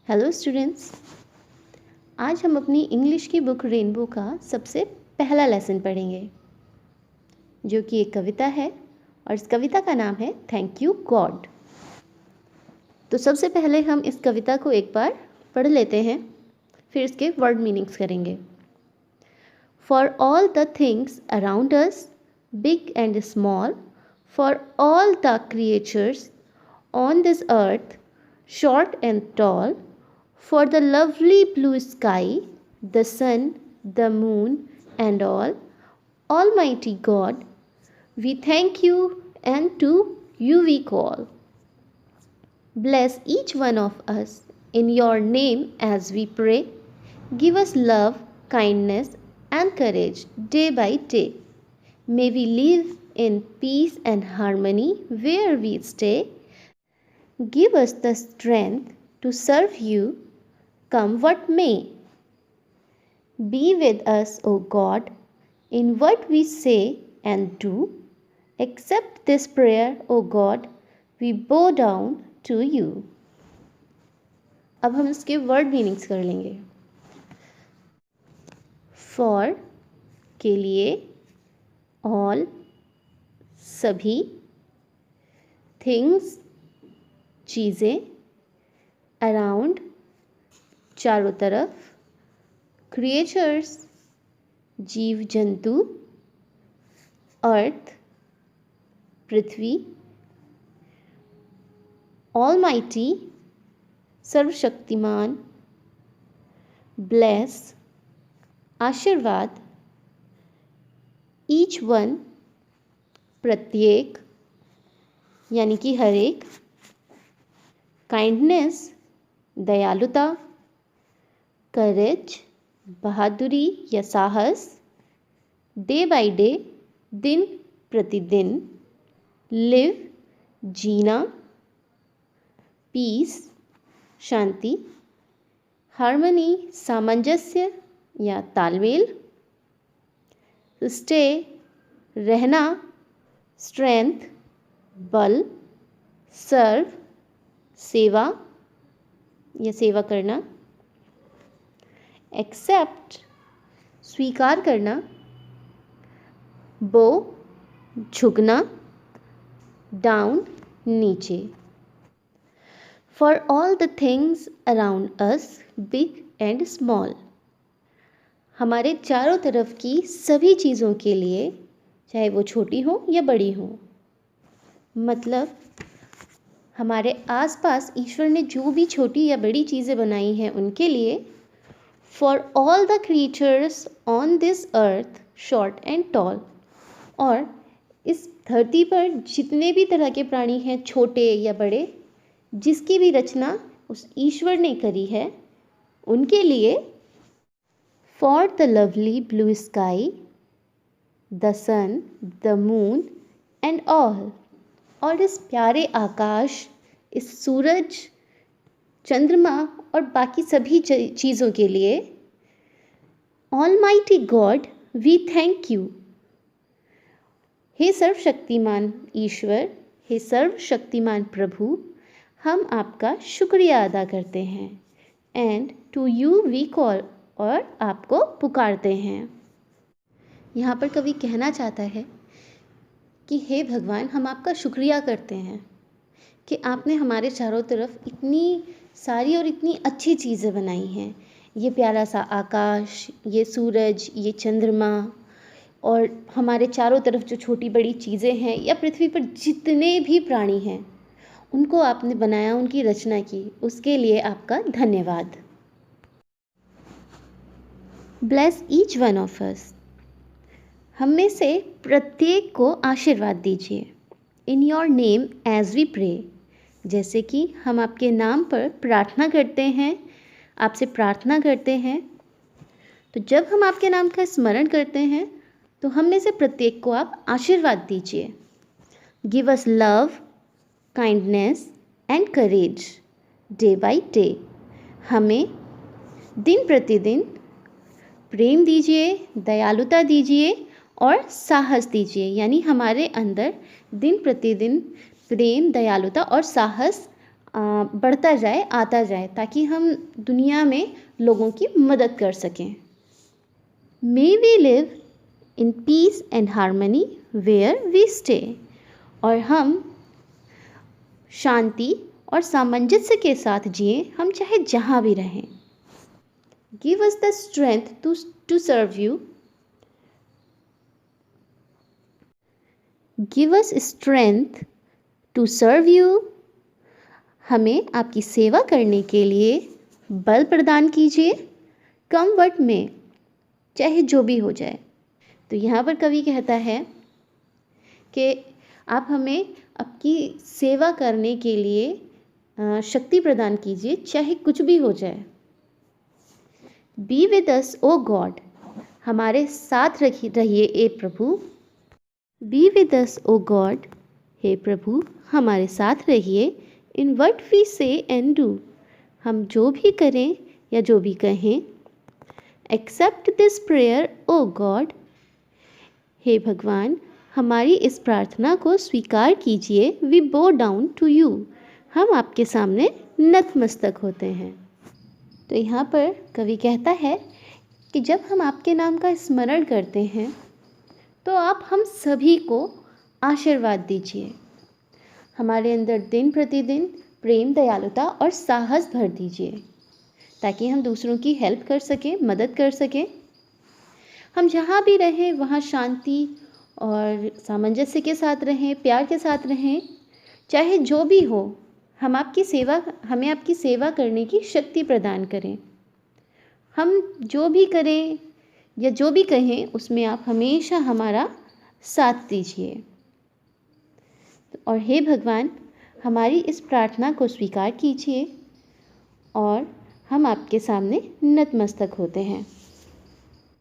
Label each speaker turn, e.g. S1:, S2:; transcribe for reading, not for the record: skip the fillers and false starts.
S1: Hello students. आज हम अपनी इंग्लिश की बुक रेनबो का सबसे पहला लेसन पढ़ेंगे, जो कि एक कविता है और इस कविता का नाम है थैंक यू गॉड। तो सबसे पहले हम इस कविता को एक बार पढ़ लेते हैं, फिर इसके वर्ड मीनिंग्स करेंगे। For all the things around us, big and small, for all the creatures on this earth, short and tall, for the lovely blue sky, the sun, the moon, and all, Almighty God, we thank you and to you we call. Bless each one of us in your name as we pray. Give us love, kindness, and courage day by day. May we live in peace and harmony where we stay. Give us the strength to serve you, come what may. Be with us, O God, in what we say and do. Accept this prayer, O God, we bow down to you. अब हम इसके word meanings कर लेंगे। For के लिए, all सभी, things चीज़ें, around चारों तरफ, क्रिएचर्स जीव जंतु, अर्थ पृथ्वी, ऑलमाइटी सर्वशक्तिमान, ब्लेस आशीर्वाद, ईच वन प्रत्येक यानी कि हर एक, काइंडनेस दयालुता, करेज बहादुरी या साहस, डे बाय डे दिन प्रतिदिन, लिव जीना, पीस शांति, हार्मनी सामंजस्य या तालमेल, स्टे रहना, स्ट्रेंथ बल, सर्व सेवा या सेवा करना, एक्सेप्ट स्वीकार करना, बो झुकना, डाउन नीचे। For all the things around us, big and small, हमारे चारों तरफ की सभी चीज़ों के लिए, चाहे वो छोटी हो या बड़ी हो, मतलब हमारे आसपास ईश्वर ने जो भी छोटी या बड़ी चीज़ें बनाई हैं उनके लिए। For all the creatures on this earth short and tall, और इस धरती पर जितने भी तरह के प्राणी हैं, छोटे या बड़े, जिसकी भी रचना उस ईश्वर ने करी है उनके लिए। For the lovely blue sky, the sun, the moon and all, और इस प्यारे आकाश, इस सूरज, चंद्रमा और बाकी सभी चीज़ों के लिए। Almighty God we thank you, हे सर्वशक्तिमान ईश्वर, हे सर्वशक्तिमान प्रभु, हम आपका शुक्रिया अदा करते हैं। And to you we call, और आपको पुकारते हैं। यहाँ पर कवि कहना चाहता है कि हे भगवान, हम आपका शुक्रिया करते हैं कि आपने हमारे चारों तरफ इतनी सारी और इतनी अच्छी चीज़ें बनाई हैं। ये प्यारा सा आकाश, ये सूरज, ये चंद्रमा, और हमारे चारों तरफ जो छोटी बड़ी चीज़ें हैं, या पृथ्वी पर जितने भी प्राणी हैं, उनको आपने बनाया, उनकी रचना की, उसके लिए आपका धन्यवाद। Bless each one of us, हम में से प्रत्येक को आशीर्वाद दीजिए। In your name as we pray, जैसे कि हम आपके नाम पर प्रार्थना करते हैं, आपसे प्रार्थना करते हैं। तो जब हम आपके नाम का स्मरण करते हैं तो हम में से प्रत्येक को आप आशीर्वाद दीजिए। Give us love, kindness and courage day by day, हमें दिन प्रतिदिन प्रेम दीजिए, दयालुता दीजिए और साहस दीजिए, यानी हमारे अंदर दिन प्रतिदिन प्रेम, दयालुता और साहस बढ़ता जाए, आता जाए, ताकि हम दुनिया में लोगों की मदद कर सकें। May we live in peace and harmony where we stay. और हम शांति और सामंजस्य के साथ जिए, हम चाहे जहाँ भी रहें। Give us the strength to serve you. Give us strength to serve you. हमें आपकी सेवा करने के लिए बल प्रदान कीजिए, कम वट में, चाहे जो भी हो जाए। तो यहाँ पर कवि कहता है कि आप हमें आपकी सेवा करने के लिए शक्ति प्रदान कीजिए, चाहे कुछ भी हो जाए। Be with us O God. हमारे साथ रहिए ए प्रभु। Be with us O God. हे प्रभु, हमारे साथ रहिए। In what we say and do. हम जो भी करें या जो भी कहें। Accept this prayer O God. हे भगवान, हमारी इस प्रार्थना को स्वीकार कीजिए। वी बो डाउन टू यू। हम आपके सामने नतमस्तक होते हैं। तो यहाँ पर कवि कहता है कि जब हम आपके नाम का स्मरण करते हैं तो आप हम सभी को आशीर्वाद दीजिए। हमारे अंदर दिन प्रतिदिन प्रेम, दयालुता और साहस भर दीजिए, ताकि हम दूसरों की हेल्प कर सकें, मदद कर सकें। हम जहाँ भी रहें वहाँ शांति और सामंजस्य के साथ रहें, प्यार के साथ रहें। चाहे जो भी हो, हमें आपकी सेवा करने की शक्ति प्रदान करें। हम जो भी करें या जो भी कहें, उसमें आप हमेशा हमारा साथ दीजिए। और हे भगवान, हमारी इस प्रार्थना को स्वीकार कीजिए और हम आपके सामने नतमस्तक होते हैं।